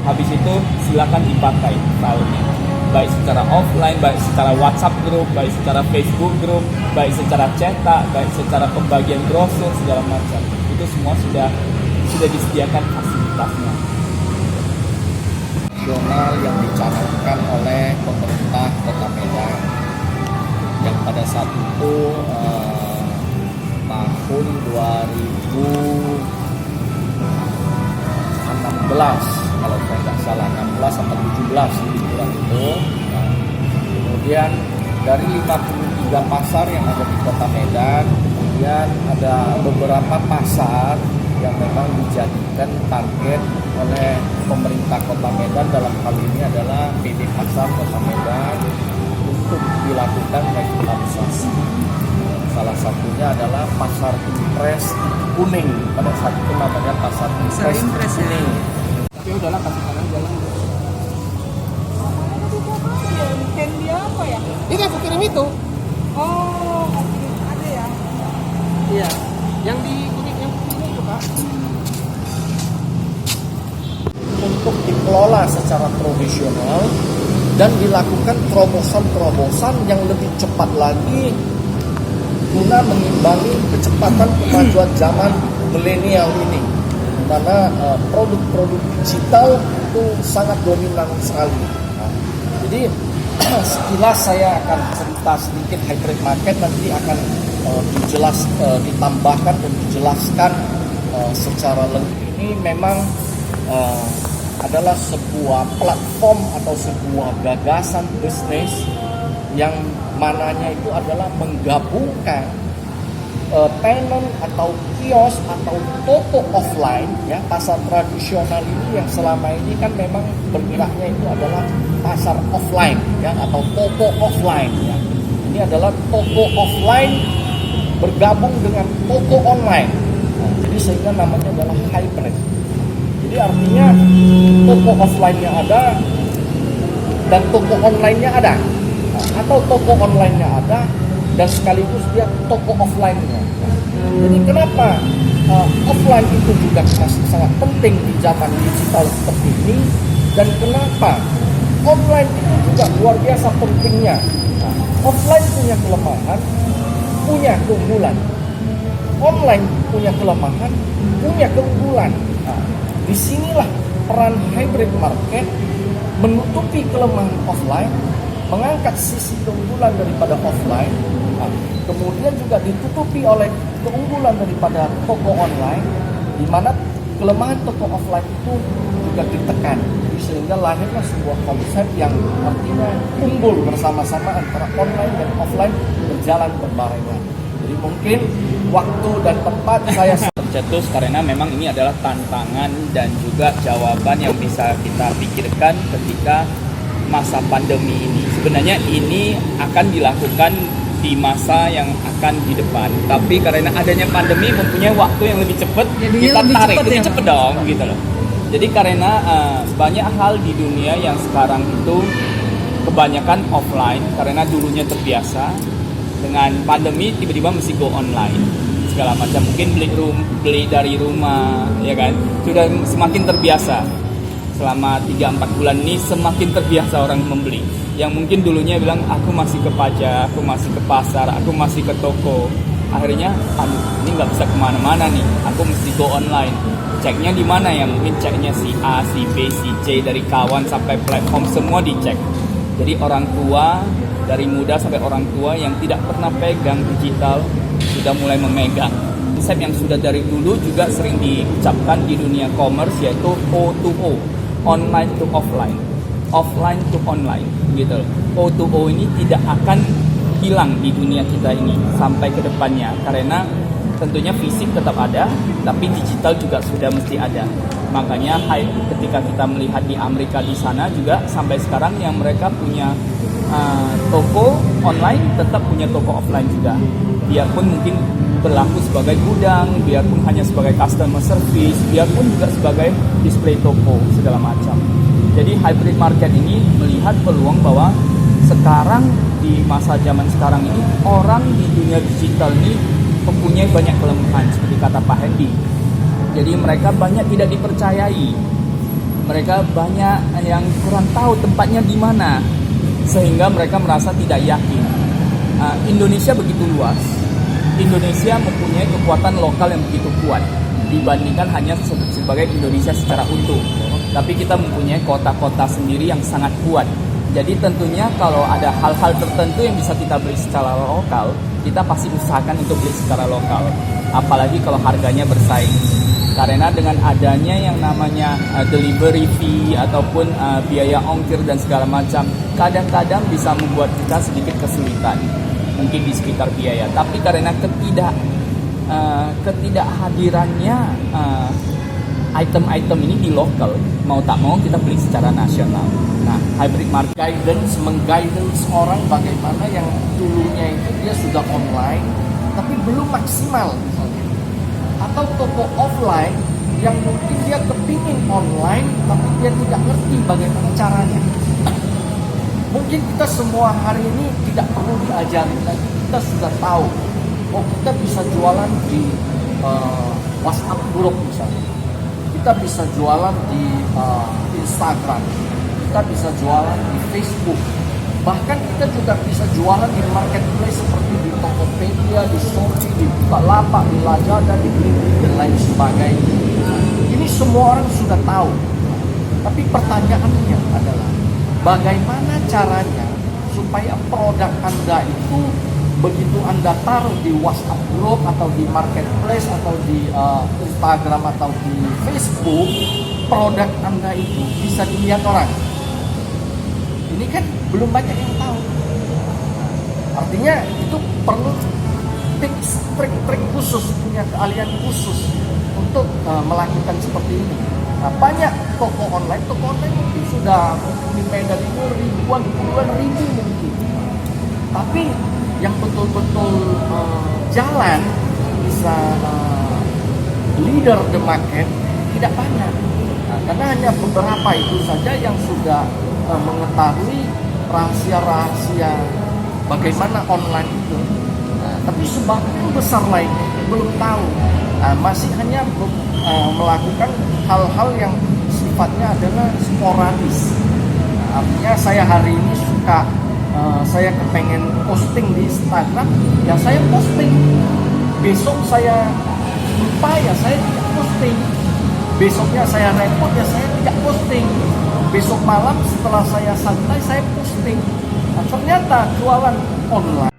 habis itu silakan dipakai filenya, baik secara offline, baik secara WhatsApp group, baik secara Facebook group, baik secara cetak, baik secara pembagian brosur segala macam. Itu semua sudah disediakan fasilitasnya. Nasional yang dicanangkan oleh pemerintah Kota Medan yang pada saat itu tahun 2016 kalau saya nggak salah, 16 atau 17 lebih kurang itu. Nah, kemudian dari 53 pasar yang ada di Kota Medan, kemudian ada beberapa pasar yang memang dijadikan target oleh pemerintah Kota Medan, dalam hal ini adalah PD Pasar Kota Medan, untuk dilakukan revitalisasi. Salah satunya adalah Pasar Impres Kuning, pada saat itu namanya Pasar Impres Kuning. Tapi udahlah, kasih kanan jalan. Hand dia apa ya? Ini aku kirim itu. Oh, ada ya? Iya, yang di kuning itu Pak. Untuk dikelola secara profesional dan dilakukan terobosan-terobosan yang lebih cepat lagi guna mengimbangi kecepatan kemajuan zaman milenial ini, karena produk-produk digital itu sangat dominan sekali. Nah, jadi sekilas saya akan cerita sedikit hybrid market, nanti akan ditambahkan dan dijelaskan secara lengkap. Ini memang adalah sebuah platform atau sebuah gagasan bisnis yang mananya itu adalah menggabungkan tenant atau kios atau toko offline, ya, pasar tradisional ini yang selama ini kan memang bergeraknya itu adalah pasar offline, ya, atau toko offline, ya. Ini adalah toko offline bergabung dengan toko online. Nah, jadi sehingga namanya adalah hybrid. Jadi artinya toko offline-nya ada dan toko online-nya ada, atau toko online-nya ada dan sekaligus dia toko offline-nya. Jadi kenapa offline itu juga masih sangat penting di zaman digital seperti ini, dan kenapa online itu juga luar biasa pentingnya. Offline punya kelemahan, punya keunggulan. Online punya kelemahan, punya keunggulan. Nah, disinilah peran hybrid market menutupi kelemahan offline, mengangkat sisi keunggulan daripada offline, nah, kemudian juga ditutupi oleh keunggulan daripada toko online, di mana kelemahan toko offline itu juga ditekan. Jadi sehingga lahirlah sebuah konsep yang artinya unggul bersama-sama antara online dan offline berjalan berbarengan. Jadi mungkin waktu dan tempat saya Tercetus karena memang ini adalah tantangan dan juga jawaban yang bisa kita pikirkan ketika masa pandemi ini. Sebenarnya ini akan dilakukan di masa yang akan di depan, tapi karena adanya pandemi mempunyai waktu yang lebih cepat, kita tarik lebih cepat dong gitu loh. Jadi karena banyak hal di dunia yang sekarang itu kebanyakan offline, karena dulunya terbiasa dengan pandemi tiba-tiba mesti go online segala macam, mungkin beli dari rumah, ya kan, sudah semakin terbiasa. Selama 3-4 bulan ini semakin terbiasa orang membeli. Yang mungkin dulunya bilang aku masih ke pajak, aku masih ke pasar, aku masih ke toko. Akhirnya, ini nggak bisa kemana-mana nih, aku mesti go online. Ceknya di mana ya? Mungkin ceknya si A, si B, si C, dari kawan sampai platform semua dicek. Jadi orang tua, dari muda sampai orang tua yang tidak pernah pegang digital sudah mulai memegang. Konsep yang sudah dari dulu juga sering diucapkan di dunia commerce, yaitu O2O, online to offline, offline to online, gitu. O2O ini tidak akan hilang di dunia kita ini sampai ke depannya, karena tentunya fisik tetap ada, tapi digital juga sudah mesti ada. Makanya ketika kita melihat di Amerika di sana juga sampai sekarang yang mereka punya toko online tetap punya toko offline juga. Biarpun mungkin berlaku sebagai gudang, biarpun hanya sebagai customer service, biarpun juga sebagai display toko segala macam. Jadi hybrid market ini melihat peluang bahwa sekarang di masa zaman sekarang ini orang di dunia digital ini mempunyai banyak kelemahan seperti kata Pak Hendy. Jadi mereka banyak tidak dipercayai. mereka banyak yang kurang tahu tempatnya di mana, sehingga mereka merasa tidak yakin. Indonesia begitu luas, Indonesia mempunyai kekuatan lokal yang begitu kuat dibandingkan hanya sebagai Indonesia secara utuh. Tapi kita mempunyai kota-kota sendiri yang sangat kuat. Jadi tentunya kalau ada hal-hal tertentu yang bisa kita beli secara lokal, kita pasti usahakan untuk beli secara lokal. Apalagi kalau harganya bersaing. Karena dengan adanya yang namanya delivery fee ataupun biaya ongkir dan segala macam, kadang-kadang bisa membuat kita sedikit kesulitan mungkin di sekitar biaya. Tapi karena ketidakhadirannya item-item ini di lokal, mau tak mau kita beli secara nasional. Nah, hybrid market mengguidance orang bagaimana yang dulunya itu dia sudah online tapi belum maksimal misalnya. Atau toko offline yang mungkin dia kepingin online tapi dia tidak ngerti bagaimana caranya. Mungkin kita semua hari ini tidak perlu diajari, tapi kita sudah tahu. Oh, kita bisa jualan di WhatsApp group misalnya. Kita bisa jualan di Instagram. Kita bisa jualan di Facebook. Bahkan kita juga bisa jualan di marketplace seperti di Tokopedia, di Shopee, di Bukalapak, di Lazada, di Blibli, dan lain sebagainya. Ini semua orang sudah tahu. Tapi pertanyaannya adalah, bagaimana caranya supaya produk Anda itu begitu Anda taruh di WhatsApp group atau di marketplace atau di Instagram atau di Facebook, produk Anda itu bisa dilihat orang. Ini kan belum banyak yang tahu. Artinya itu perlu tips, trik-trik khusus, punya keahlian khusus untuk melakukan seperti ini. Nah, banyak toko online mungkin sudah di Medan ini ribuan, puluhan ribu mungkin. Tapi yang betul-betul jalan bisa leader the market tidak banyak. Nah, karena hanya beberapa itu saja yang sudah mengetahui rahasia-rahasia bagaimana online itu. Nah, tapi sebagian besar lainnya belum tahu. Nah, masih hanya melakukan hal-hal yang sifatnya adalah sporadis. Nah, artinya saya hari ini suka, saya kepengen posting di Instagram, ya saya posting. Besok saya lupa, ya saya tidak posting. Besoknya saya repot, ya saya tidak posting. Besok malam setelah saya santai, saya posting. Nah, ternyata jualan online